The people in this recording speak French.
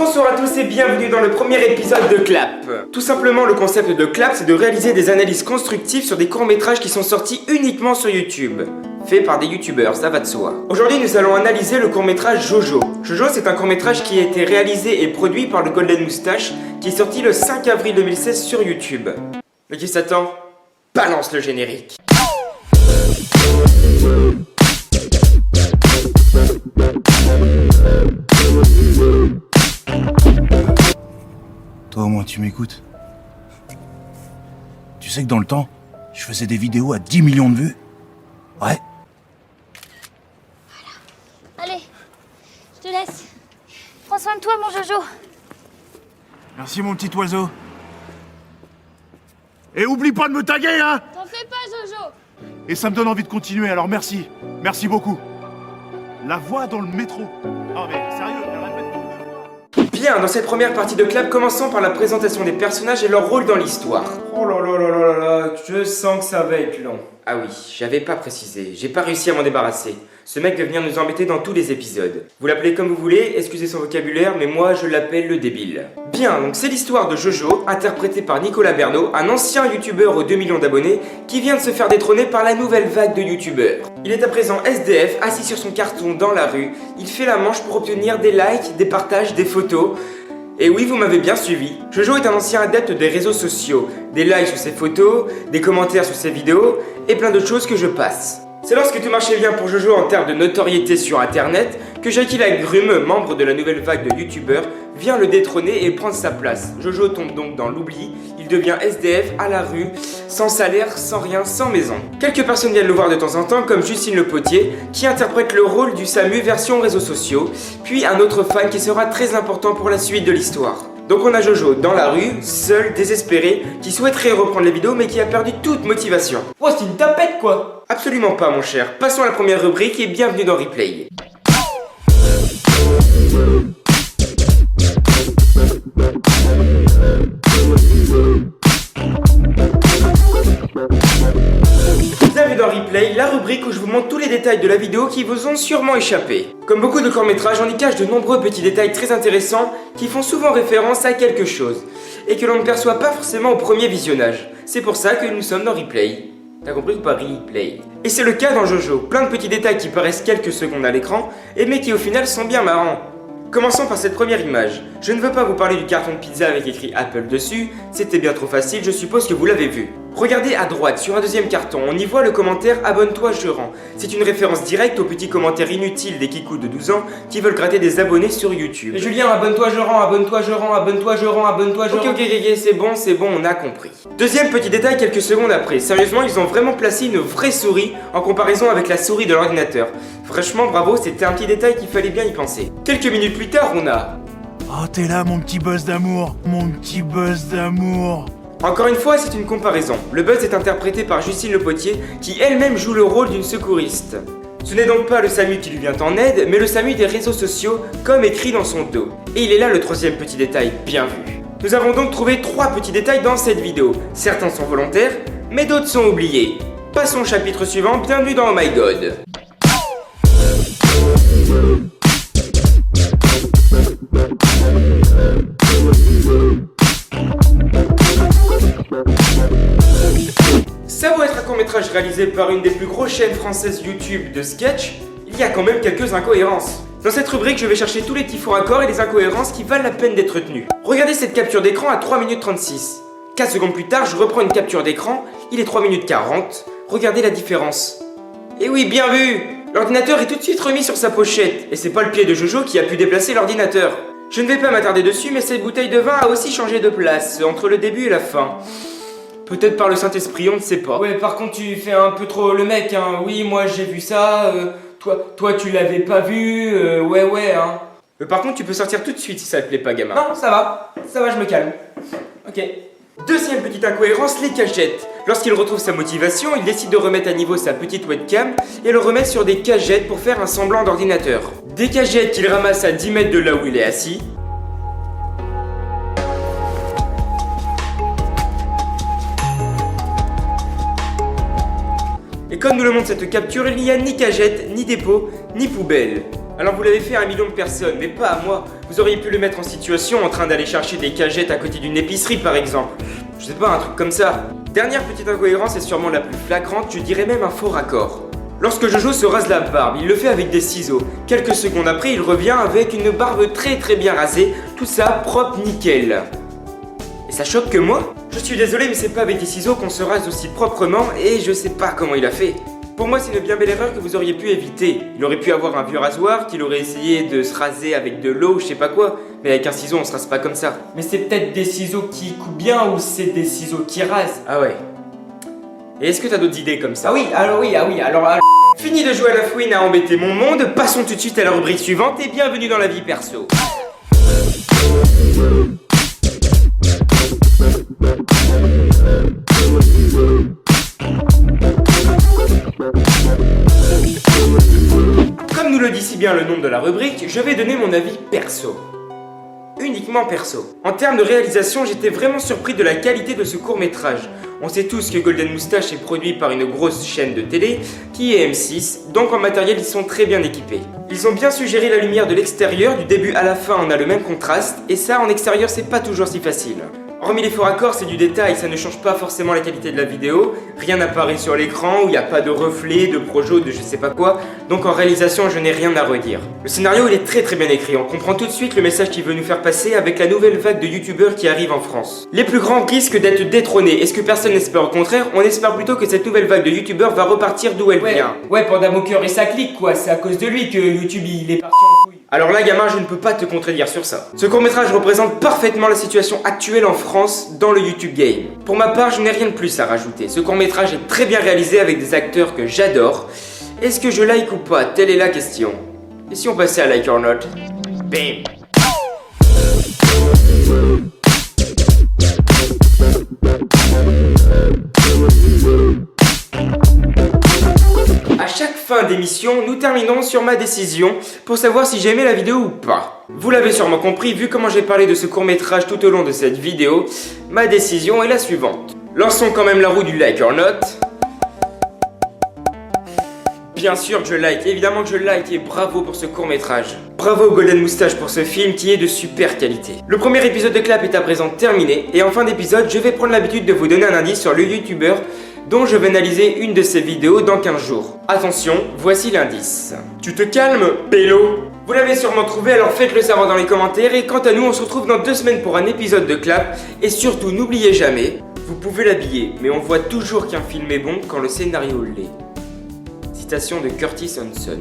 Bonsoir à tous et bienvenue dans le premier épisode de Clap. Tout simplement, le concept de Clap, c'est de réaliser des analyses constructives sur des courts-métrages qui sont sortis uniquement sur YouTube. Fait par des youtubeurs, ça va de soi. Aujourd'hui, nous allons analyser le court-métrage Jojo. Jojo, c'est un court-métrage qui a été réalisé et produit par le Golden Moustache, qui est sorti le 5 avril 2016 sur YouTube. Mais qui s'attend? Balance le générique. Toi au moins tu m'écoutes. Tu sais que dans le temps, je faisais des vidéos à 10 millions de vues. Ouais. Allez, je te laisse. Prends soin de toi, mon Jojo. Merci mon petit oiseau. Et oublie pas de me taguer, hein. T'en fais pas, Jojo. Et ça me donne envie de continuer, alors merci. Merci beaucoup. La voix dans le métro. Non mais sérieux, répète tout. Bien, dans cette première partie de Clap, commençons par la présentation des personnages et leur rôle dans l'histoire. Oh là là là là là, je sens que ça va être long. Ah oui, j'avais pas précisé, j'ai pas réussi à m'en débarrasser. Ce mec va venir nous embêter dans tous les épisodes. Vous l'appelez comme vous voulez, excusez son vocabulaire, mais moi je l'appelle le débile. Bien, donc c'est l'histoire de Jojo, interprété par Nicolas Bernot, un ancien youtubeur aux 2 millions d'abonnés, qui vient de se faire détrôner par la nouvelle vague de youtubeurs. Il est à présent SDF, assis sur son carton dans la rue, il fait la manche pour obtenir des likes, des partages, des photos. Et oui, vous m'avez bien suivi. Jojo est un ancien adepte des réseaux sociaux, des likes sur ses photos, des commentaires sur ses vidéos, et plein d'autres choses que je passe. C'est lorsque tout marchait bien pour Jojo en termes de notoriété sur internet que Jackie Lagrume, membre de la nouvelle vague de youtubeurs, vient le détrôner et prendre sa place. Jojo tombe donc dans l'oubli, il devient SDF à la rue, sans salaire, sans rien, sans maison. Quelques personnes viennent le voir de temps en temps, comme Justine Le Potier, qui interprète le rôle du Samu version réseaux sociaux, puis un autre fan qui sera très important pour la suite de l'histoire. Donc on a Jojo dans la rue, seul, désespéré, qui souhaiterait reprendre les vidéos mais qui a perdu toute motivation. Oh, c'est une tapette quoi! Absolument pas mon cher, passons à la première rubrique et bienvenue dans Replay. Bienvenue dans Replay, la rubrique où je vous montre tous les détails de la vidéo qui vous ont sûrement échappé. Comme beaucoup de courts-métrages, on y cache de nombreux petits détails très intéressants qui font souvent référence à quelque chose et que l'on ne perçoit pas forcément au premier visionnage. C'est pour ça que nous sommes dans Replay. T'as compris ou pas? Replay. Et c'est le cas dans Jojo, plein de petits détails qui paraissent quelques secondes à l'écran, mais qui au final sont bien marrants. Commençons par cette première image. Je ne veux pas vous parler du carton de pizza avec écrit Apple dessus, c'était bien trop facile, je suppose que vous l'avez vu. Regardez à droite, sur un deuxième carton, on y voit le commentaire « Abonne-toi, je rends ». C'est une référence directe aux petits commentaires inutiles des kikous de 12 ans qui veulent gratter des abonnés sur YouTube. Et Julien, abonne-toi, je rends, abonne-toi, je rends, abonne-toi, je rends, abonne-toi, je rends. Ok, c'est bon, on a compris. Deuxième petit détail quelques secondes après. Sérieusement, ils ont vraiment placé une vraie souris en comparaison avec la souris de l'ordinateur. Franchement, bravo, c'était un petit détail qu'il fallait bien y penser. Quelques minutes plus tard, on a... Oh t'es là mon petit buzz d'amour. Mon petit buzz d'amour. Encore une fois, c'est une comparaison. Le buzz est interprété par Justine Le Potier, qui elle-même joue le rôle d'une secouriste. Ce n'est donc pas le Samu qui lui vient en aide, mais le Samu des réseaux sociaux, comme écrit dans son dos. Et il est là le troisième petit détail, bien vu. Nous avons donc trouvé 3 petits détails dans cette vidéo. Certains sont volontaires, mais d'autres sont oubliés. Passons au chapitre suivant, bienvenue dans Oh My God. Ça doit être un court-métrage réalisé par une des plus grosses chaînes françaises YouTube de sketch, il y a quand même quelques incohérences. Dans cette rubrique, je vais chercher tous les petits faux raccords et les incohérences qui valent la peine d'être retenus. Regardez cette capture d'écran à 3 minutes 36. 4 secondes plus tard, je reprends une capture d'écran, il est 3 minutes 40. Regardez la différence. Et oui, bien vu! L'ordinateur est tout de suite remis sur sa pochette, et c'est pas le pied de Jojo qui a pu déplacer l'ordinateur. Je ne vais pas m'attarder dessus, mais cette bouteille de vin a aussi changé de place, entre le début et la fin. Peut-être par le Saint-Esprit, on ne sait pas. Ouais, par contre, tu fais un peu trop le mec, hein. Oui, moi j'ai vu ça, toi tu l'avais pas vu, ouais, hein. Par contre, tu peux sortir tout de suite si ça te plaît pas, gamin. Non, ça va, je me calme. Ok. Deuxième petite incohérence, les cagettes. Lorsqu'il retrouve sa motivation, il décide de remettre à niveau sa petite webcam et le remettre sur des cagettes pour faire un semblant d'ordinateur. Des cagettes qu'il ramasse à 10 mètres de là où il est assis. Et comme nous le montre cette capture, il n'y a ni cagette, ni dépôt, ni poubelle. Alors vous l'avez fait à 1 million de personnes, mais pas à moi. Vous auriez pu le mettre en situation en train d'aller chercher des cagettes à côté d'une épicerie par exemple. Je sais pas, un truc comme ça. Dernière petite incohérence et sûrement la plus flagrante, je dirais même un faux raccord. Lorsque Jojo se rase la barbe, il le fait avec des ciseaux. Quelques secondes après, il revient avec une barbe très bien rasée, tout ça propre nickel. Et ça choque que moi? Je suis désolé, mais c'est pas avec des ciseaux qu'on se rase aussi proprement et je sais pas comment il a fait. Pour moi, c'est une bien belle erreur que vous auriez pu éviter. Il aurait pu avoir un vieux rasoir, qu'il aurait essayé de se raser avec de l'eau, je sais pas quoi. Mais avec un ciseau, on se rase pas comme ça. Mais c'est peut-être des ciseaux qui coupent bien ou c'est des ciseaux qui rasent? Ah ouais. Et est-ce que t'as d'autres idées comme ça? Ah oui, alors... Fini de jouer à la fouine à embêter mon monde, passons tout de suite à la rubrique suivante et bienvenue dans la vie perso. Comme nous le dit si bien le nom de la rubrique, je vais donner mon avis perso. Uniquement perso. En termes de réalisation, j'étais vraiment surpris de la qualité de ce court-métrage. On sait tous que Golden Moustache est produit par une grosse chaîne de télé, qui est M6, donc en matériel ils sont très bien équipés. Ils ont bien suggéré la lumière de l'extérieur, du début à la fin on a le même contraste, et ça en extérieur c'est pas toujours si facile. Hormis les faux raccords, c'est du détail, ça ne change pas forcément la qualité de la vidéo, rien n'apparaît sur l'écran où il n'y a pas de reflet, de projo, de je sais pas quoi, donc en réalisation je n'ai rien à redire. Le scénario il est très bien écrit, on comprend tout de suite le message qu'il veut nous faire passer avec la nouvelle vague de youtubeurs qui arrive en France. Les plus grands risquent d'être détrônés, et ce que personne n'espère au contraire, on espère plutôt que cette nouvelle vague de youtubeurs va repartir d'où elle vient. Ouais, Panda Moqueur et sa clique quoi, c'est à cause de lui que YouTube il est parti en couille. Alors là gamin, je ne peux pas te contredire sur ça. Ce court-métrage représente parfaitement la situation actuelle en France dans le YouTube game. Pour ma part, je n'ai rien de plus à rajouter. Ce court-métrage est très bien réalisé avec des acteurs que j'adore. Est-ce que je like ou pas? Telle est la question. Et si on passait à like or not? Bam! À chaque fin d'émission, nous terminons sur ma décision pour savoir si j'ai aimé la vidéo ou pas. Vous l'avez sûrement compris, vu comment j'ai parlé de ce court-métrage tout au long de cette vidéo, ma décision est la suivante. Lançons quand même la roue du like or not. Bien sûr que je like, évidemment que je like et bravo pour ce court-métrage. Bravo Golden Moustache pour ce film qui est de super qualité. Le premier épisode de Clap est à présent terminé et en fin d'épisode, je vais prendre l'habitude de vous donner un indice sur le youtubeur dont je vais analyser une de ses vidéos dans 15 jours. Attention, voici l'indice. Tu te calmes, Pélo? Vous l'avez sûrement trouvé, alors faites-le savoir dans les commentaires et quant à nous, on se retrouve dans 2 semaines pour un épisode de Clap et surtout, n'oubliez jamais, vous pouvez l'habiller, mais on voit toujours qu'un film est bon quand le scénario l'est. Citation de Curtis Hanson.